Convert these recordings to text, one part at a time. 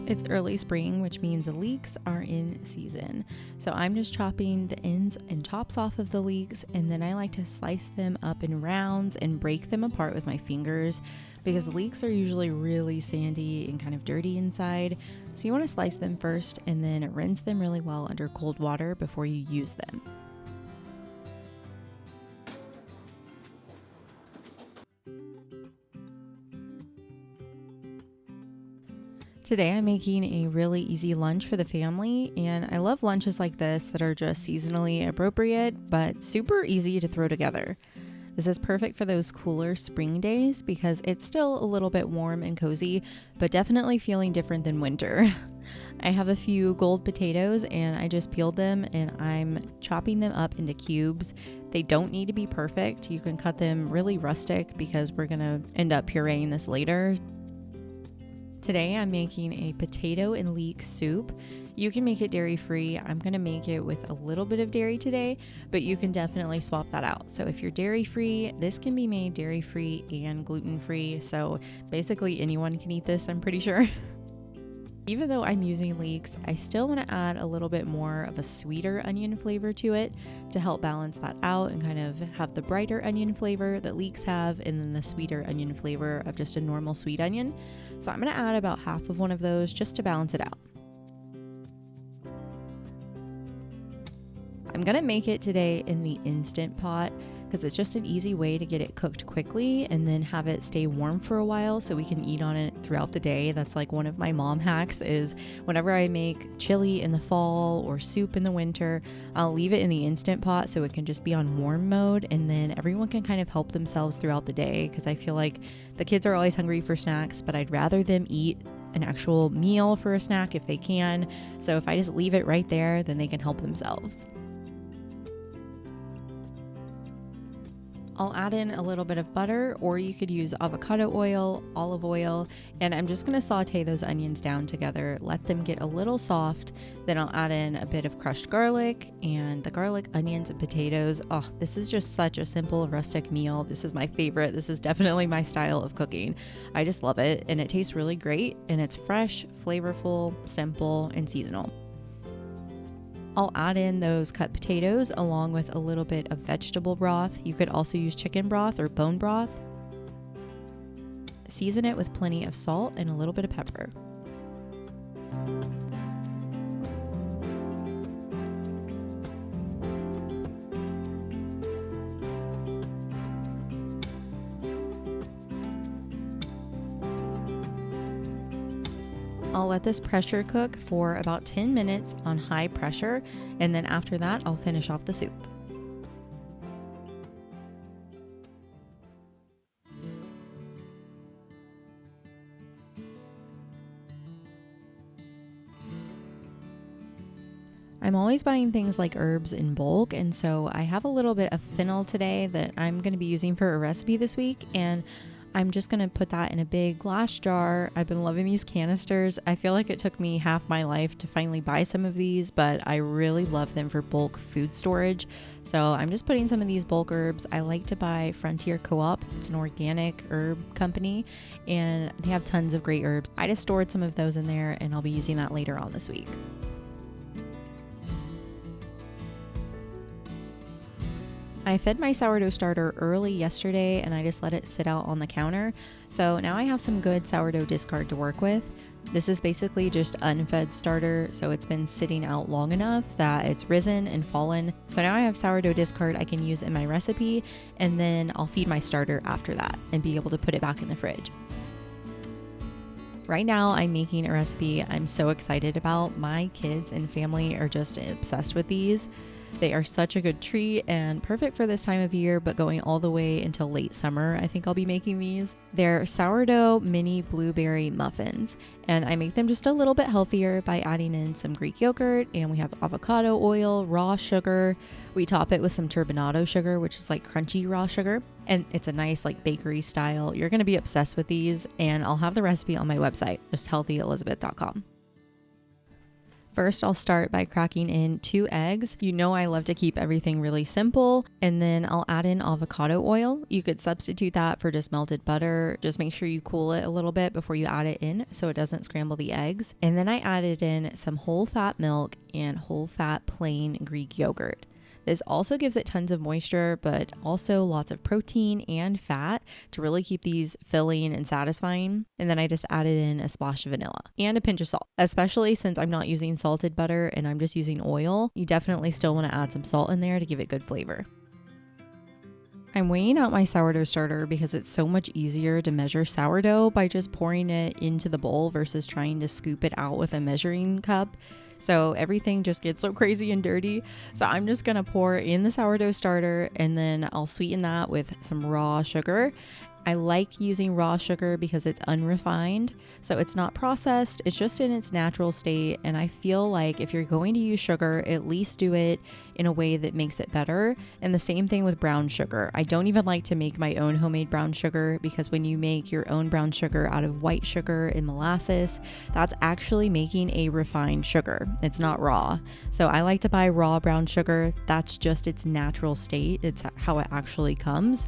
It's early spring, which means the leeks are in season. So I'm just chopping the ends and tops off of the leeks, and then I like to slice them up in rounds and break them apart with my fingers because the leeks are usually really sandy and kind of dirty inside. So you want to slice them first and then rinse them really well under cold water before you use them. Today I'm making a really easy lunch for the family, and I love lunches like this that are just seasonally appropriate but super easy to throw together. This is perfect for those cooler spring days because it's still a little bit warm and cozy, but definitely feeling different than winter. I have a few gold potatoes and I just peeled them and I'm chopping them up into cubes. They don't need to be perfect. You can cut them really rustic because we're going to end up pureeing this later. Today I'm making a potato and leek soup. You can make it dairy-free. I'm going to make it with a little bit of dairy today, but you can definitely swap that out. So if you're dairy-free, this can be made dairy-free and gluten-free. So basically anyone can eat this, I'm pretty sure. Even though I'm using leeks, I still want to add a little bit more of a sweeter onion flavor to it to help balance that out and kind of have the brighter onion flavor that leeks have and then the sweeter onion flavor of just a normal sweet onion. So I'm going to add about half of one of those just to balance it out. I'm going to make it today in the Instant Pot because it's just an easy way to get it cooked quickly and then have it stay warm for a while so we can eat on it throughout the day. That's like one of my mom hacks is whenever I make chili in the fall or soup in the winter, I'll leave it in the Instant Pot so it can just be on warm mode and then everyone can kind of help themselves throughout the day because I feel like the kids are always hungry for snacks, but I'd rather them eat an actual meal for a snack if they can. So if I just leave it right there, then they can help themselves. I'll add in a little bit of butter, or you could use avocado oil, olive oil, and I'm just going to saute those onions down together, let them get a little soft. Then I'll add in a bit of crushed garlic and the garlic, onions, and potatoes. Oh, this is just such a simple rustic meal. This is my favorite. This is definitely my style of cooking. I just love it, and it tastes really great, and it's fresh, flavorful, simple, and seasonal. I'll add in those cut potatoes along with a little bit of vegetable broth. You could also use chicken broth or bone broth. Season it with plenty of salt and a little bit of pepper. I'll let this pressure cook for about 10 minutes on high pressure, and then after that, I'll finish off the soup. I'm always buying things like herbs in bulk, and so I have a little bit of fennel today that I'm going to be using for a recipe this week, and I'm just going to put that in a big glass jar. I've been loving these canisters. I feel like it took me half my life to finally buy some of these, but I really love them for bulk food storage. So I'm just putting some of these bulk herbs. I like to buy Frontier Co-op. It's an organic herb company, and they have tons of great herbs. I just stored some of those in there, and I'll be using that later on this week. I fed my sourdough starter early yesterday and I just let it sit out on the counter. So now I have some good sourdough discard to work with. This is basically just unfed starter, so it's been sitting out long enough that it's risen and fallen. So now I have sourdough discard I can use in my recipe, and then I'll feed my starter after that and be able to put it back in the fridge. Right now I'm making a recipe I'm so excited about. My kids and family are just obsessed with these. They are such a good treat and perfect for this time of year, but going all the way until late summer, I think I'll be making these. They're sourdough mini blueberry muffins, and I make them just a little bit healthier by adding in some Greek yogurt, and we have avocado oil, raw sugar. We top it with some turbinado sugar, which is like crunchy raw sugar, and it's a nice like bakery style. You're going to be obsessed with these, and I'll have the recipe on my website, just healthyelizabeth.com. First, I'll start by cracking in 2 eggs. You know I love to keep everything really simple. And then I'll add in avocado oil. You could substitute that for just melted butter. Just make sure you cool it a little bit before you add it in so it doesn't scramble the eggs. And then I added in some whole fat milk and whole fat plain Greek yogurt. This also gives it tons of moisture, but also lots of protein and fat to really keep these filling and satisfying. And then I just added in a splash of vanilla and a pinch of salt, especially since I'm not using salted butter and I'm just using oil. You definitely still want to add some salt in there to give it good flavor. I'm weighing out my sourdough starter because it's so much easier to measure sourdough by just pouring it into the bowl versus trying to scoop it out with a measuring cup. So everything just gets so crazy and dirty. So I'm just going to pour in the sourdough starter and then I'll sweeten that with some raw sugar. I like using raw sugar because it's unrefined, so it's not processed, it's just in its natural state. And I feel like if you're going to use sugar, at least do it in a way that makes it better. And the same thing with brown sugar. I don't even like to make my own homemade brown sugar because when you make your own brown sugar out of white sugar and molasses, that's actually making a refined sugar. It's not raw. So I like to buy raw brown sugar. That's just its natural state. It's how it actually comes.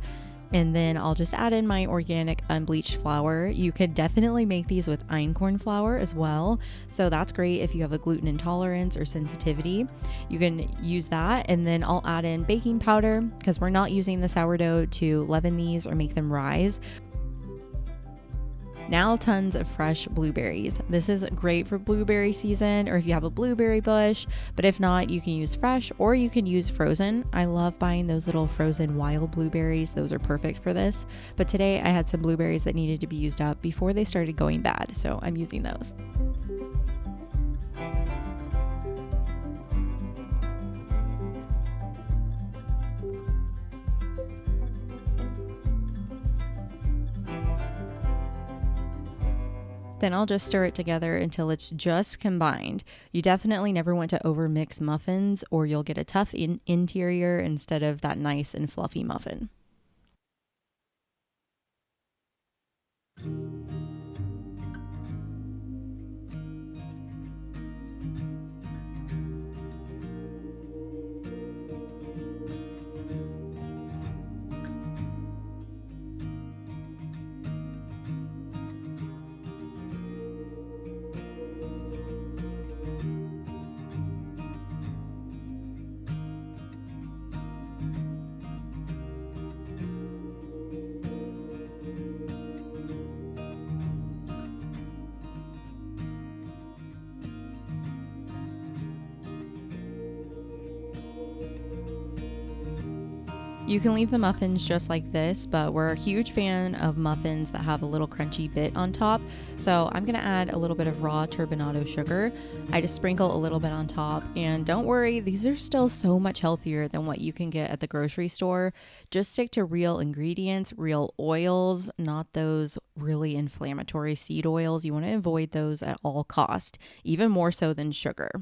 And then I'll just add in my organic unbleached flour. You could definitely make these with einkorn flour as well. So that's great if you have a gluten intolerance or sensitivity. You can use that. And then I'll add in baking powder because we're not using the sourdough to leaven these or make them rise. Now tons of fresh blueberries. This is great for blueberry season or if you have a blueberry bush, but if not, you can use fresh or you can use frozen. I love buying those little frozen wild blueberries. Those are perfect for this. But today I had some blueberries that needed to be used up before they started going bad, so I'm using those. Then I'll just stir it together until it's just combined. You definitely never want to overmix muffins or you'll get a tough interior instead of that nice and fluffy muffin. You can leave the muffins just like this, but we're a huge fan of muffins that have a little crunchy bit on top. So I'm gonna add a little bit of raw turbinado sugar. I just sprinkle a little bit on top, and don't worry, these are still so much healthier than what you can get at the grocery store. Just stick to real ingredients, real oils, not those really inflammatory seed oils. You wanna avoid those at all cost, even more so than sugar.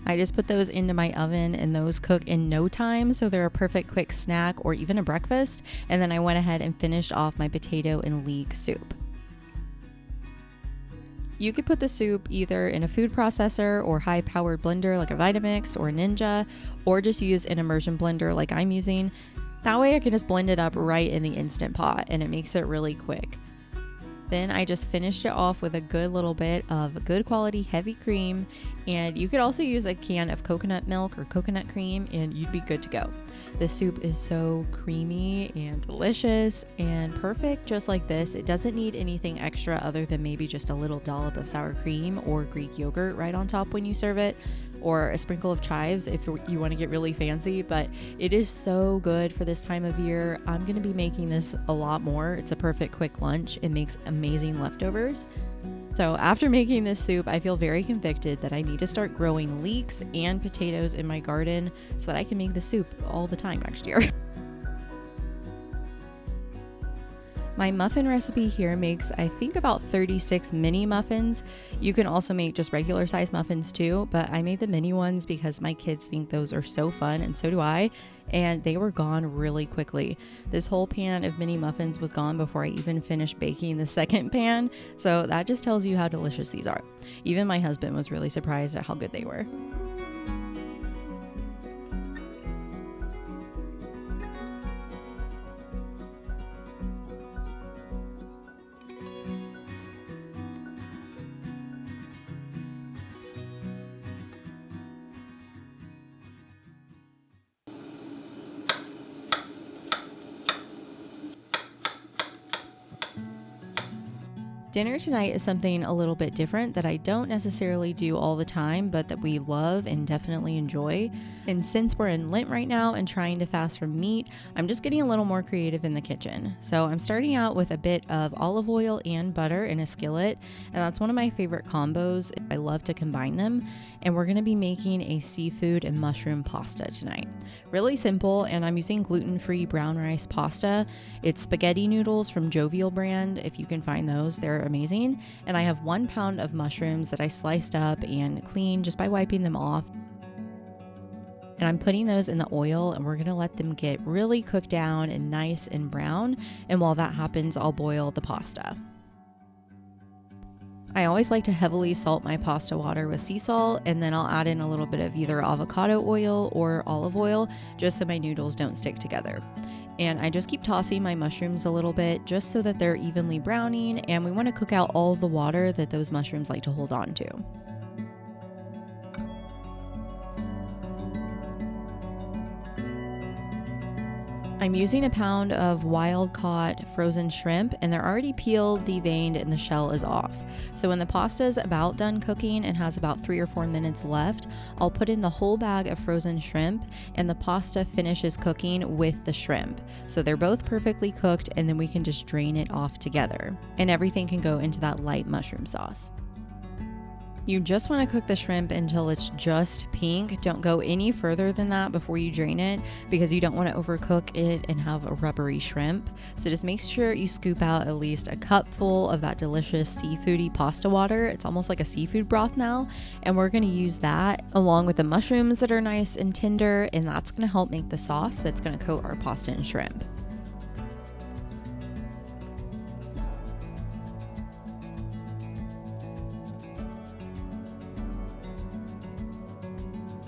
I just put those into my oven and those cook in no time, so they're a perfect quick snack or even a breakfast. And then I went ahead and finished off my potato and leek soup. You could put the soup either in a food processor or high-powered blender like a Vitamix or a Ninja, or just use an immersion blender like I'm using. That way I can just blend it up right in the Instant Pot and it makes it really quick. Then I just finished it off with a good little bit of good quality heavy cream, and you could also use a can of coconut milk or coconut cream and you'd be good to go. The soup is so creamy and delicious and perfect just like this. It doesn't need anything extra other than maybe just a little dollop of sour cream or Greek yogurt right on top when you serve it, or a sprinkle of chives if you want to get really fancy, but it is so good for this time of year. I'm going to be making this a lot more. It's a perfect quick lunch. It makes amazing leftovers. So after making this soup, I feel very convicted that I need to start growing leeks and potatoes in my garden so that I can make the soup all the time next year. My muffin recipe here makes, I think, about 36 mini muffins. You can also make just regular size muffins too, but I made the mini ones because my kids think those are so fun, and so do I, and they were gone really quickly. This whole pan of mini muffins was gone before I even finished baking the second pan, so that just tells you how delicious these are. Even my husband was really surprised at how good they were. Dinner tonight is something a little bit different that I don't necessarily do all the time, but that we love and definitely enjoy. And since we're in Lent right now and trying to fast from meat, I'm just getting a little more creative in the kitchen. So I'm starting out with a bit of olive oil and butter in a skillet, and that's one of my favorite combos. I love to combine them. And we're going to be making a seafood and mushroom pasta tonight. Really simple, and I'm using gluten-free brown rice pasta. It's spaghetti noodles from Jovial brand, if you can find those. They're amazing. And I have 1 pound of mushrooms that I sliced up and cleaned just by wiping them off. And I'm putting those in the oil, and we're going to let them get really cooked down and nice and brown. And while that happens, I'll boil the pasta. I always like to heavily salt my pasta water with sea salt, and then I'll add in a little bit of either avocado oil or olive oil just so my noodles don't stick together. And I just keep tossing my mushrooms a little bit just so that they're evenly browning, and we want to cook out all the water that those mushrooms like to hold on to. I'm using a pound of wild-caught frozen shrimp, and they're already peeled, deveined, and the shell is off. So when the pasta is about done cooking and has about 3 or 4 minutes left, I'll put in the whole bag of frozen shrimp, and the pasta finishes cooking with the shrimp. So they're both perfectly cooked, and then we can just drain it off together. And everything can go into that light mushroom sauce. You just want to cook the shrimp until it's just pink. Don't go any further than that before you drain it, because you don't want to overcook it and have a rubbery shrimp. So just make sure you scoop out at least a cupful of that delicious seafoody pasta water. It's almost like a seafood broth now, and we're going to use that along with the mushrooms that are nice and tender, and that's going to help make the sauce that's going to coat our pasta and shrimp.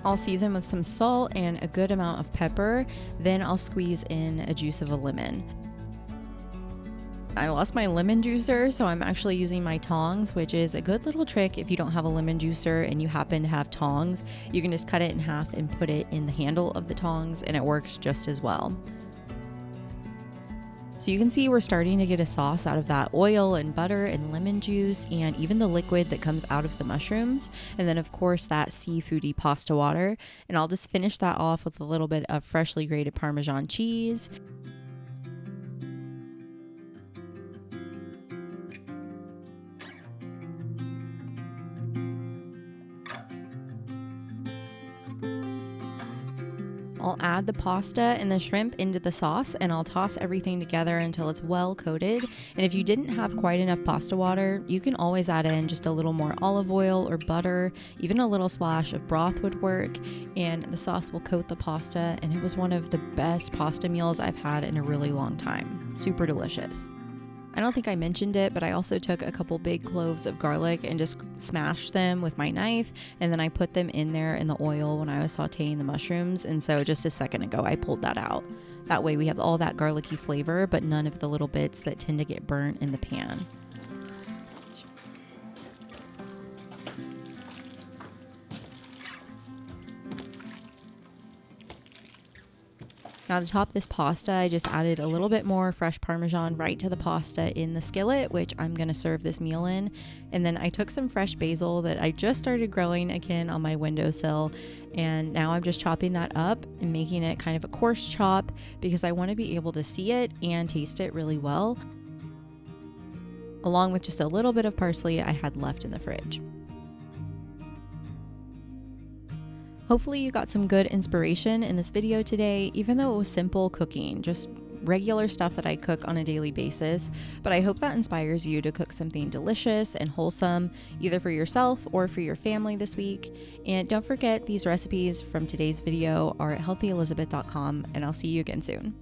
I'll season with some salt and a good amount of pepper, then I'll squeeze in a juice of a lemon. I lost my lemon juicer, so I'm actually using my tongs, which is a good little trick if you don't have a lemon juicer and you happen to have tongs. You can just cut it in half and put it in the handle of the tongs, and it works just as well. So you can see we're starting to get a sauce out of that oil and butter and lemon juice and even the liquid that comes out of the mushrooms. And then of course that seafoody pasta water. And I'll just finish that off with a little bit of freshly grated Parmesan cheese. I'll add the pasta and the shrimp into the sauce, and I'll toss everything together until it's well coated. And if you didn't have quite enough pasta water, you can always add in just a little more olive oil or butter. Even a little splash of broth would work, and the sauce will coat the pasta. And it was one of the best pasta meals I've had in a really long time. Super delicious. I don't think I mentioned it, but I also took a couple big cloves of garlic and just smashed them with my knife, and then I put them in there in the oil when I was sauteing the mushrooms, and so just a second ago I pulled that out. That way we have all that garlicky flavor, but none of the little bits that tend to get burnt in the pan. Now to top this pasta, I just added a little bit more fresh Parmesan right to the pasta in the skillet, which I'm going to serve this meal in. And then I took some fresh basil that I just started growing again on my windowsill, and now I'm just chopping that up and making it kind of a coarse chop because I want to be able to see it and taste it really well, along with just a little bit of parsley I had left in the fridge. Hopefully you got some good inspiration in this video today, even though it was simple cooking. Just regular stuff that I cook on a daily basis, but I hope that inspires you to cook something delicious and wholesome, either for yourself or for your family this week. And don't forget, these recipes from today's video are at healthyelizabeth.com, and I'll see you again soon.